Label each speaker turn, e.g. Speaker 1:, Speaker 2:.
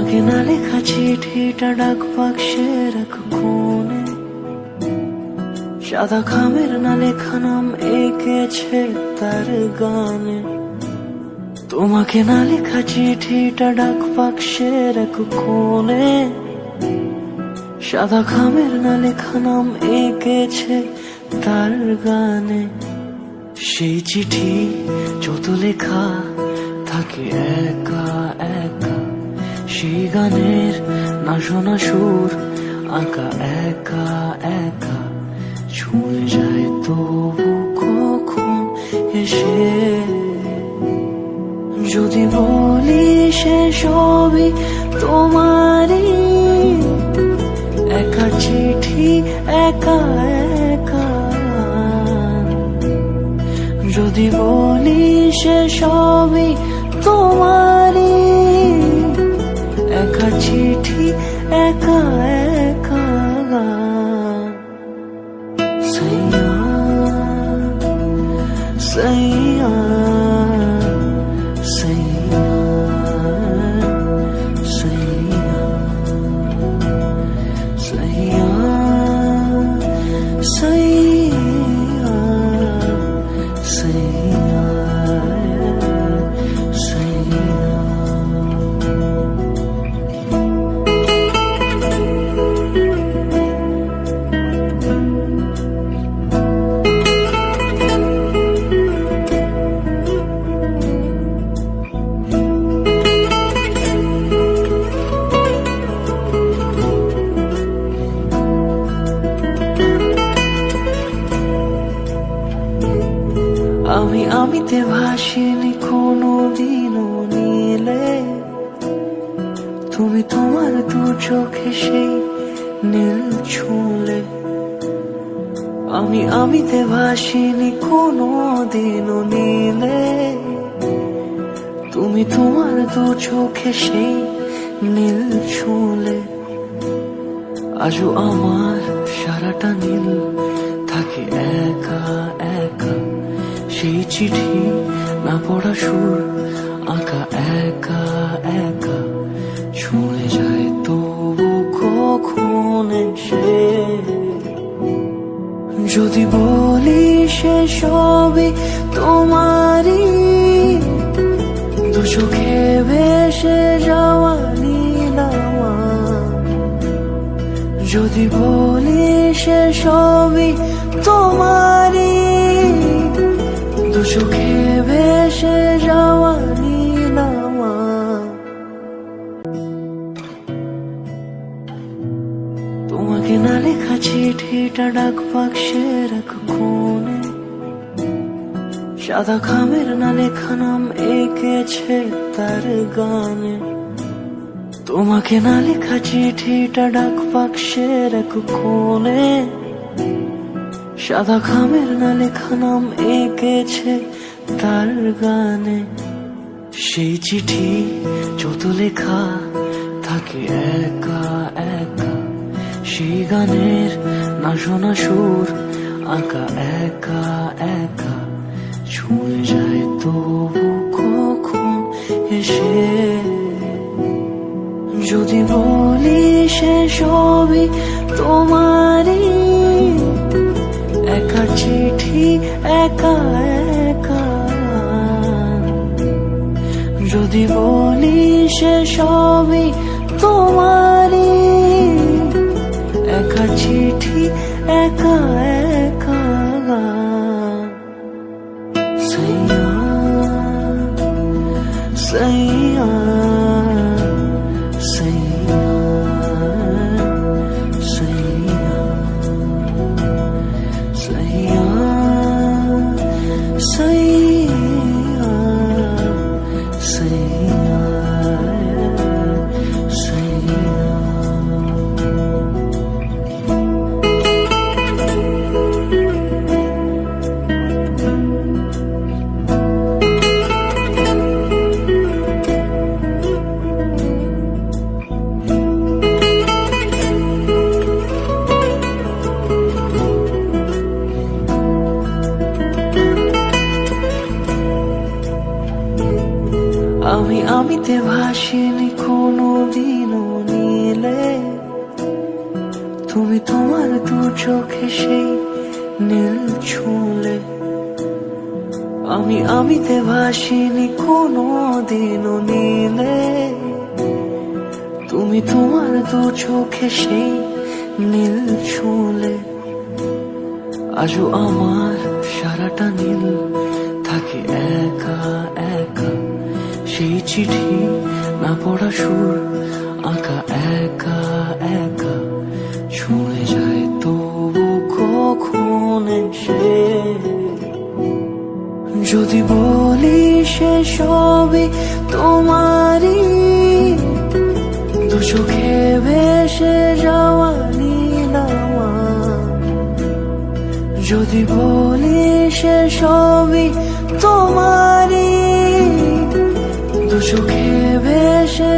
Speaker 1: তোমাকে না লেখা চিঠিটা ডাক বাক্সের এক কোণে, সাদা খামের না লেখা নাম এঁকেছে তার গানে। তোমাকে না লেখা চিঠিটা ডাক বাক্সের এক কোণে, সাদা খামের না লেখা নাম এঁকেছে তার গানে। সেই চিঠি যত লেখা থাকে একা একা, সেই গানের না শোনা সুর আঁকা একা একা, ছুঁয়ে যায় তবু কখন এসে। যদি বলি সে সবই তোমারই, একা চিঠি একা একা। যদি বলি সে সবই তোমারই, একা চিঠি একা একা। সাইয়া সাইয়া সাইয়া সাইয়া সাইয়া সাইয়া সাইয়া সাইয়া। আমিতে ভাসিনি কোনো দিনও নীলে, তুমি তোমার দু চোখে সেই নীল ছুঁলে। আমিতে ভাসিনি কোনো দিনও নীলে, তুমি তোমার দু চোখে সেই নীল ছুঁলে। আজও আমার সারাটা নীল থাকে একা একা, সেই চিঠি না পড়া সুর আঁকা একা একা, ছুঁয়ে যায় তবু কখন এসে। যদি বলি সে সবই তোমারই, দু চোখে ভেসে যাওয়া নীলামা। যদি বলি সে সবই তোমারই, দু চোখে ভেসে যাওয়া নীলামা। তোমাকে না লেখা চিঠিটা ডাক বাক্সের এক কোণে, সাদা খামের না লেখা নাম এঁকেছে তার গানে। তোমাকে না লেখা চিঠিটা ডাক বাক্সের এক কোণে, সাদা খামের না লেখা নাম এঁকেছে তার গানে। সেই চিঠি যত লেখা থাকে একা একা, সেই গানের না শোনা সুর আঁকা একা একা, ছুঁয়ে যায় তবু কখন এসে। যদি বলি সে সবই তোমারই, একা চিঠি একা একা। যদি বলি সে সবই তোমারই, একা চিঠি একা একা। সাইয়া সাইয়া সাইয়া সাইয়া সাইয়া সাইয়া সাইয়া সাইয়া। আমিতে ভাসিনি কোনো দিনও নীলে, তুমি তোমার দু চোখে সেই নীল ছুঁলে। আমিতে ভাসিনি কোনো দিনও নীলে, তুমি তোমার দু চোখে সেই নীল ছুঁলে। আজও আমার সারাটা নীল থাকে একা একা, সেই চিঠি না পড়া সুর আঁকা একা একা, ছুঁয়ে যায় তবু কখন এসে। যদি বলি সে সবই তোমারই, দু চোখে ভেসে যাওয়া নীল আমার। যদি বলি সে সবই তোমারই, দু চোখে ভেসে